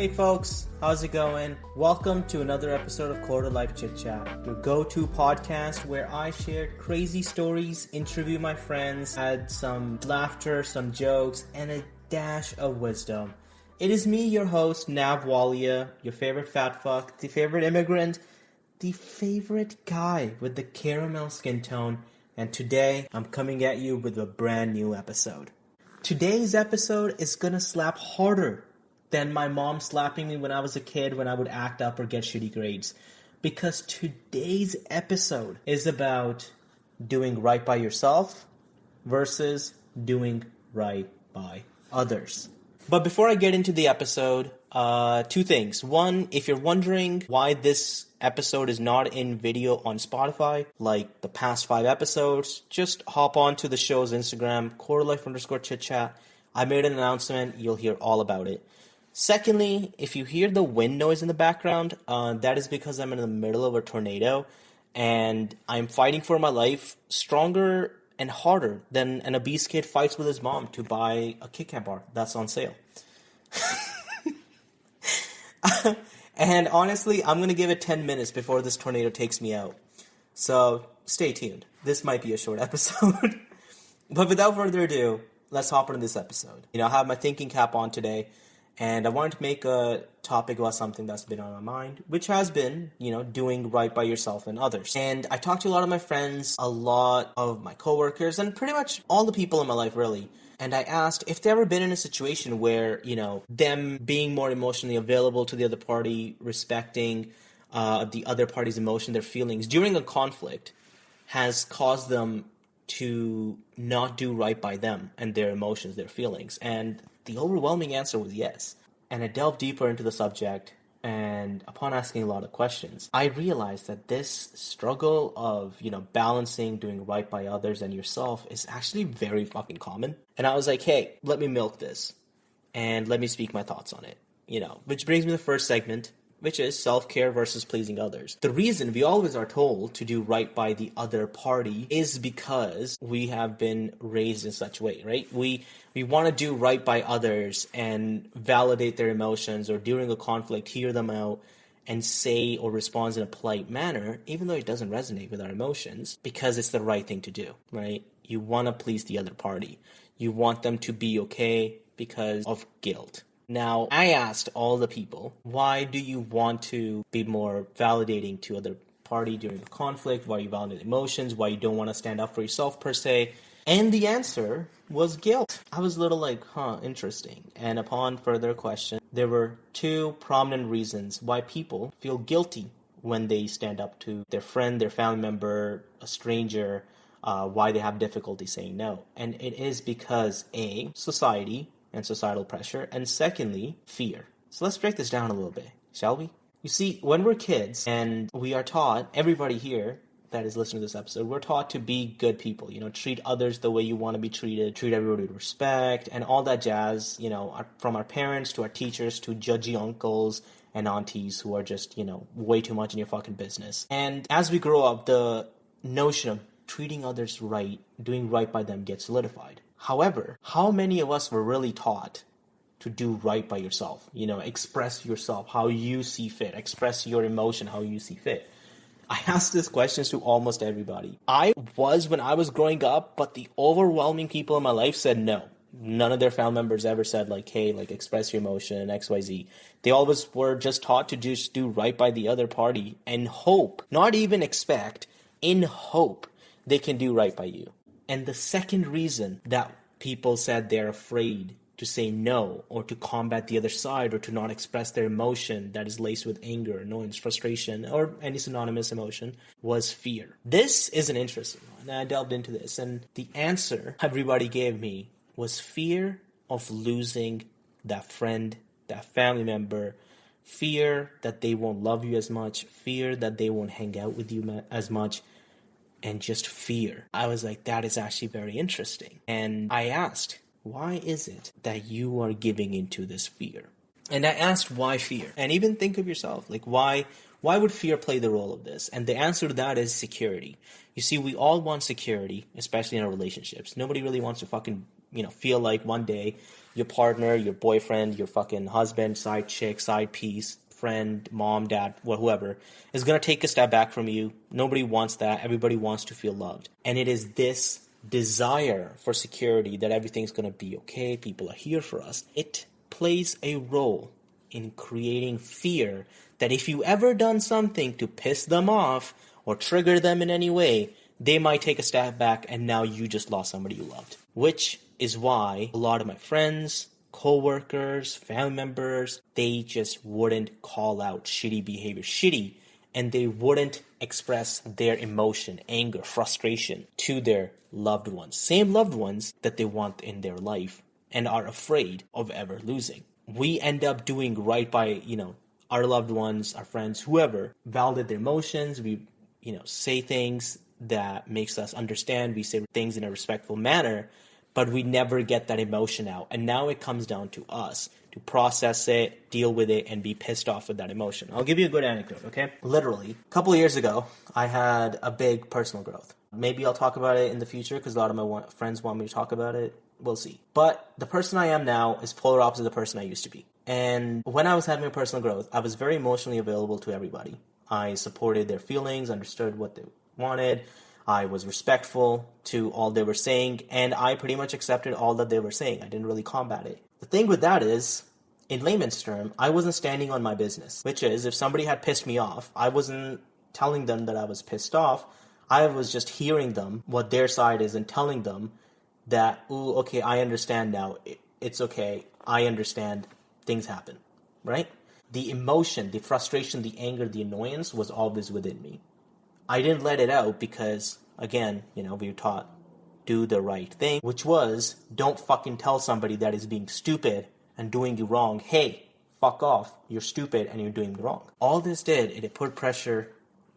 Hey folks, how's it going? Welcome to another episode of Quarter Life Chit Chat, your go-to podcast where I share crazy stories, interview my friends, add some laughter, some jokes, and a dash of wisdom. It is me, your host, Nav Walia, your favorite fat fuck, the favorite immigrant, the favorite guy with the caramel skin tone, and today I'm coming at you with a brand new episode. Today's episode is gonna slap harder than my mom slapping me when I was a kid when I would act up or get shitty grades. Because today's episode is about doing right by yourself versus doing right by others. But before I get into the episode, two things. One, if you're wondering why this episode is not in video on Spotify, like the past 5 episodes, just hop on to the show's Instagram, quarterlife_chitchat. I made an announcement. You'll hear all about it. Secondly, if you hear the wind noise in the background, that is because I'm in the middle of a tornado and I'm fighting for my life stronger and harder than an obese kid fights with his mom to buy a Kit Kat bar that's on sale. And honestly, I'm going to give it 10 minutes before this tornado takes me out. So stay tuned. This might be a short episode. But without further ado, let's hop into this episode. I have my thinking cap on today. And I wanted to make a topic about something that's been on my mind, which has been, doing right by yourself and others. And I talked to a lot of my friends, a lot of my coworkers, and pretty much all the people in my life, really. And I asked if they've ever been in a situation where, them being more emotionally available to the other party, respecting the other party's emotion, their feelings during a conflict has caused them to not do right by them and their emotions, their feelings. And the overwhelming answer was yes. And I delved deeper into the subject, and upon asking a lot of questions, I realized that this struggle of, balancing doing right by others and yourself is actually very fucking common. And I was like, hey, let me milk this, and let me speak my thoughts on it, which brings me to the first segment, which is self-care versus pleasing others. The reason we always are told to do right by the other party is because we have been raised in such a way, right? We want to do right by others and validate their emotions, or during a conflict, hear them out and say or respond in a polite manner, even though it doesn't resonate with our emotions, because it's the right thing to do, right? You want to please the other party. You want them to be okay because of guilt. Now, I asked all the people, why do you want to be more validating to other party during a conflict? Why you validate emotions? Why you don't want to stand up for yourself per se? And the answer was guilt. I was a little like, interesting. And upon further question, there were 2 prominent reasons why people feel guilty when they stand up to their friend, their family member, a stranger, why they have difficulty saying no. And it is because A, society and societal pressure, and secondly, fear. So let's break this down a little bit, shall we? You see, when we're kids and we are taught, everybody here that is listening to this episode, we're taught to be good people, treat others the way you want to be treated, treat everybody with respect, and all that jazz, from our parents to our teachers to judgy uncles and aunties who are just, way too much in your fucking business. And as we grow up, the notion of treating others right, doing right by them gets solidified. However, how many of us were really taught to do right by yourself? Express yourself how you see fit, express your emotion how you see fit. I asked this question to almost everybody. I was when I was growing up, but the overwhelming people in my life said no. None of their family members ever said hey, express your emotion, XYZ. They always were just taught to just do right by the other party and hope, not even expect, in hope they can do right by you. And the second reason that people said they're afraid to say no, or to combat the other side, or to not express their emotion that is laced with anger, annoyance, frustration, or any synonymous emotion, was fear. This is an interesting one. And I delved into this, and the answer everybody gave me was fear of losing that friend, that family member, fear that they won't love you as much, fear that they won't hang out with you as much, and just fear. I was like, that is actually very interesting. And I asked, why is it that you are giving into this fear? And I asked, why fear? And even think of yourself, why would fear play the role of this? And the answer to that is security. You see, we all want security, especially in our relationships. Nobody really wants to fucking feel like one day your partner, your boyfriend, your fucking husband, side chick, side piece, friend, mom, dad, whoever, is going to take a step back from you. Nobody wants that. Everybody wants to feel loved. And it is this desire for security that everything's going to be okay, people are here for us. It plays a role in creating fear that if you ever done something to piss them off or trigger them in any way, they might take a step back and now you just lost somebody you loved. Which is why a lot of my friends, co-workers, family members, they just wouldn't call out shitty behavior, and they wouldn't express their emotion, anger, frustration to their loved ones. Same loved ones that they want in their life and are afraid of ever losing. We end up doing right by, our loved ones, our friends, whoever, validate their emotions. We, say things that makes us understand. We say things in a respectful manner, but we never get that emotion out. And now it comes down to us to process it, deal with it, and be pissed off with that emotion. I'll give you a good anecdote, okay? Literally, a couple of years ago, I had a big personal growth. Maybe I'll talk about it in the future because a lot of my friends want me to talk about it. We'll see. But the person I am now is polar opposite of the person I used to be. And when I was having a personal growth, I was very emotionally available to everybody. I supported their feelings, understood what they wanted. I was respectful to all they were saying, and I pretty much accepted all that they were saying. I didn't really combat it. The thing with that is, in layman's term, I wasn't standing on my business, which is if somebody had pissed me off, I wasn't telling them that I was pissed off. I was just hearing them, what their side is, and telling them that, ooh, okay, I understand now. It's okay. I understand. Things happen, right? The emotion, the frustration, the anger, the annoyance was always within me. I didn't let it out because, again, we were taught, do the right thing, which was, don't fucking tell somebody that is being stupid and doing you wrong, hey, fuck off, you're stupid and you're doing me wrong. All this did, it put pressure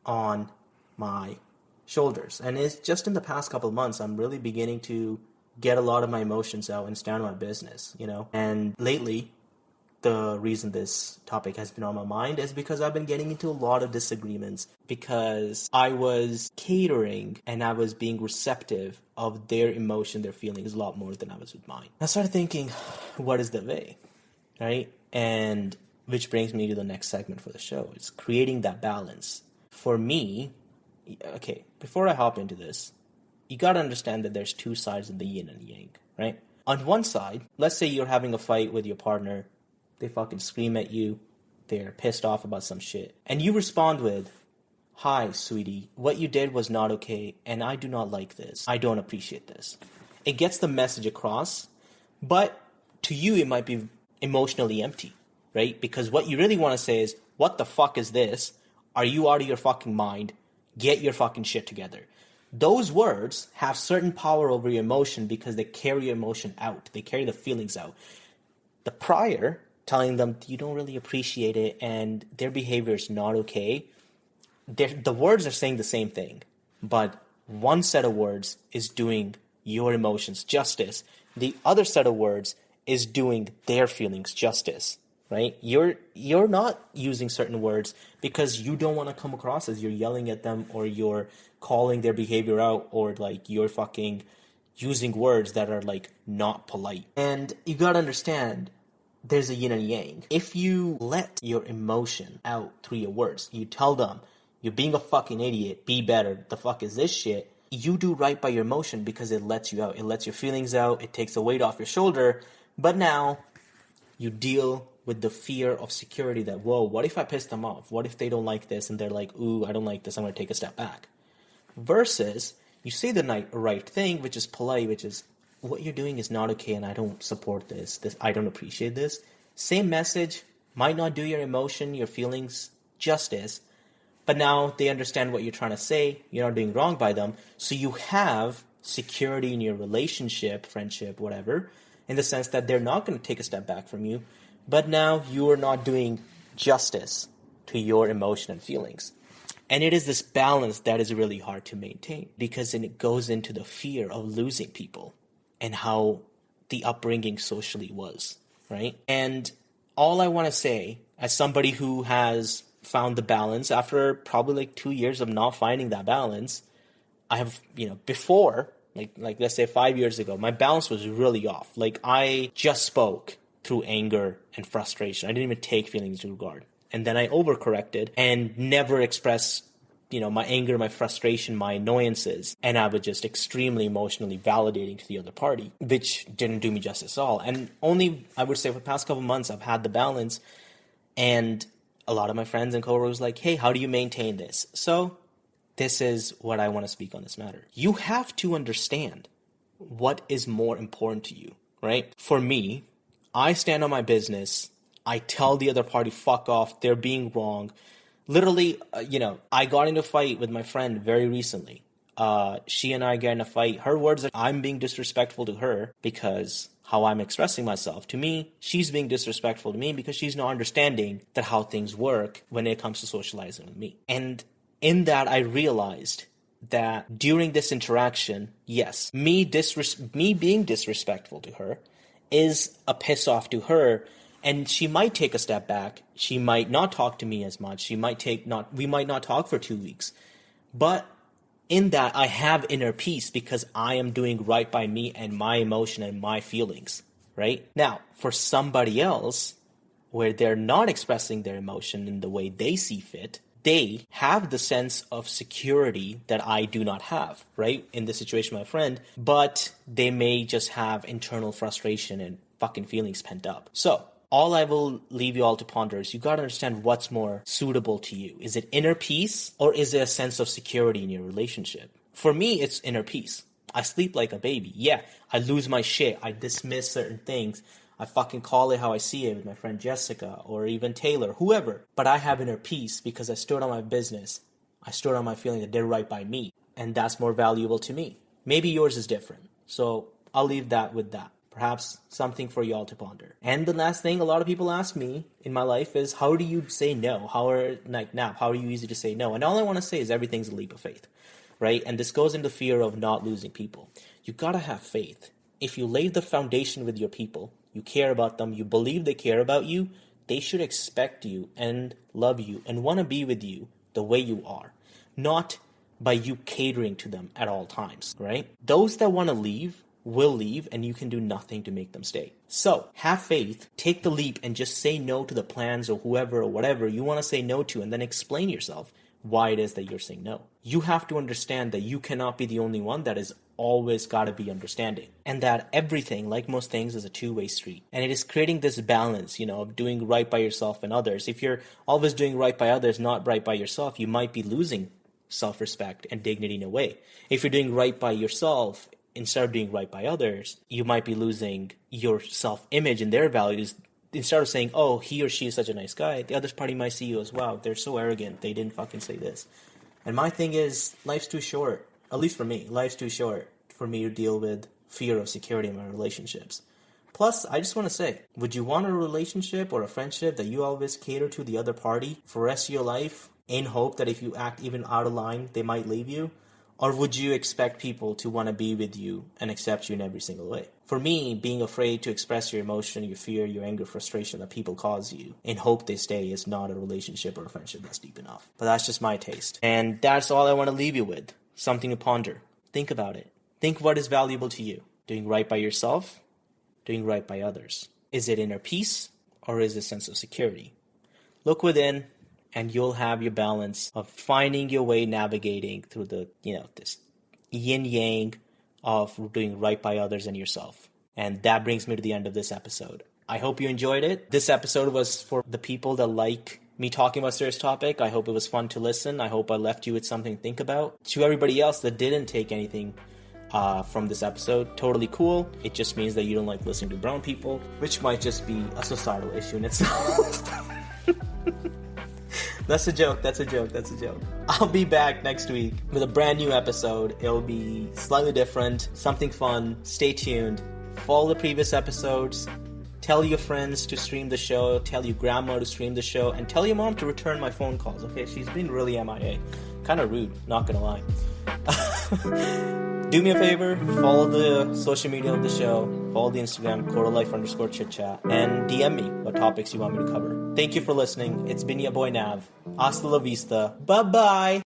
on my shoulders. And it's just in the past couple of months, I'm really beginning to get a lot of my emotions out and stand on my business, And lately, the reason this topic has been on my mind is because I've been getting into a lot of disagreements because I was catering and I was being receptive of their emotion, their feelings a lot more than I was with mine. I started thinking, what is the way, right? And which brings me to the next segment for the show. It's creating that balance. For me, okay, before I hop into this, you got to understand that there's two sides of the yin and yang, right? On one side, let's say you're having a fight with your partner. They fucking scream at you. They're pissed off about some shit. And you respond with, hi, sweetie, what you did was not okay, and I do not like this. I don't appreciate this. It gets the message across, but to you it might be emotionally empty, right? Because what you really want to say is, what the fuck is this? Are you out of your fucking mind? Get your fucking shit together. Those words have certain power over your emotion because they carry your emotion out. They carry the feelings out. The prior, telling them you don't really appreciate it and their behavior is not okay, the words are saying the same thing, but one set of words is doing your emotions justice. The other set of words is doing their feelings justice, right? You're not using certain words because you don't want to come across as you're yelling at them or you're calling their behavior out or like you're fucking using words that are like not polite. And you gotta understand, there's a yin and yang. If you let your emotion out through your words, you tell them, you're being a fucking idiot, be better, the fuck is this shit, you do right by your emotion because it lets you out. It lets your feelings out, it takes the weight off your shoulder, but now you deal with the fear of security that, whoa, what if I piss them off? What if they don't like this and they're like, ooh, I don't like this, I'm going to take a step back. Versus, you say the right thing, which is polite, which is, what you're doing is not okay and I don't support this, I don't appreciate this. Same message, might not do your emotion, your feelings justice, but now they understand what you're trying to say, you're not doing wrong by them, so you have security in your relationship, friendship, whatever, in the sense that they're not going to take a step back from you, but now you are not doing justice to your emotion and feelings. And it is this balance that is really hard to maintain because then it goes into the fear of losing people and how the upbringing socially was, right? And all I want to say, as somebody who has found the balance after probably like 2 years of not finding that balance, I have, before like let's say 5 years ago, my balance was really off. Like I just spoke through anger and frustration. I didn't even take feelings into regard. And then I overcorrected and never expressed, my anger, my frustration, my annoyances. And I was just extremely emotionally validating to the other party, which didn't do me justice at all. And only, I would say, for the past couple months, I've had the balance. And a lot of my friends and coworkers were like, hey, how do you maintain this? So this is what I want to speak on this matter. You have to understand what is more important to you, right? For me, I stand on my business. I tell the other party, fuck off, they're being wrong. Literally, I got into a fight with my friend very recently. She and I got in a fight. Her words are, I'm being disrespectful to her because how I'm expressing myself. To me, she's being disrespectful to me because she's not understanding that how things work when it comes to socializing with me. And in that, I realized that during this interaction, yes, me being disrespectful to her is a piss off to her. And she might take a step back. She might not talk to me as much. We might not talk for 2 weeks. But in that, I have inner peace because I am doing right by me and my emotion and my feelings, right? Now, for somebody else, where they're not expressing their emotion in the way they see fit, they have the sense of security that I do not have, right? In this situation, my friend, but they may just have internal frustration and fucking feelings pent up. So, all I will leave you all to ponder is you got to understand what's more suitable to you. Is it inner peace or is it a sense of security in your relationship? For me, it's inner peace. I sleep like a baby. Yeah, I lose my shit. I dismiss certain things. I fucking call it how I see it with my friend Jessica or even Taylor, whoever. But I have inner peace because I stood on my business. I stood on my feeling that they're right by me. And that's more valuable to me. Maybe yours is different. So I'll leave that with that. Perhaps something for y'all to ponder. And the last thing a lot of people ask me in my life is, how do you say no? How are you easy to say no? And all I want to say is everything's a leap of faith, right? And this goes into fear of not losing people. You gotta have faith. If you lay the foundation with your people, you care about them, you believe they care about you, they should expect you and love you and want to be with you the way you are, not by you catering to them at all times, right? Those that want to leave will leave and you can do nothing to make them stay. So have faith, take the leap and just say no to the plans or whoever or whatever you want to say no to, and then explain yourself why it is that you're saying no. You have to understand that you cannot be the only one that is always got to be understanding, and that everything, like most things, is a two-way street. And it is creating this balance, of doing right by yourself and others. If you're always doing right by others, not right by yourself, you might be losing self-respect and dignity in a way. If you're doing right by yourself instead of doing right by others, you might be losing your self-image and their values. Instead of saying, oh, he or she is such a nice guy, the other party might see you as, wow, they're so arrogant, they didn't fucking say this. And my thing is, life's too short, at least for me, life's too short for me to deal with fear of security in my relationships. Plus, I just want to say, would you want a relationship or a friendship that you always cater to the other party for the rest of your life in hope that if you act even out of line, they might leave you? Or would you expect people to want to be with you and accept you in every single way? For me, being afraid to express your emotion, your fear, your anger, frustration that people cause you in hope they stay is not a relationship or a friendship that's deep enough. But that's just my taste. And that's all I want to leave you with. Something to ponder. Think about it. Think what is valuable to you. Doing right by yourself, doing right by others. Is it inner peace or is it a sense of security? Look within, and you'll have your balance of finding your way navigating through the, this yin-yang of doing right by others and yourself. And that brings me to the end of this episode. I hope you enjoyed it. This episode was for the people that like me talking about a serious topic. I hope it was fun to listen. I hope I left you with something to think about. To everybody else that didn't take anything from this episode, totally cool. It just means that you don't like listening to brown people, which might just be a societal issue in itself. That's a joke. I'll be back next week with a brand new episode. It'll be slightly different, something fun. Stay tuned. Follow the previous episodes. Tell your friends to stream the show. Tell your grandma to stream the show. And tell your mom to return my phone calls, okay? She's been really MIA. Kind of rude, not gonna lie. Do me a favor, follow the social media of the show, follow the Instagram, quarterlife_chitchat, and DM me what topics you want me to cover. Thank you for listening. It's been your boy Nav. Hasta la vista. Bye-bye.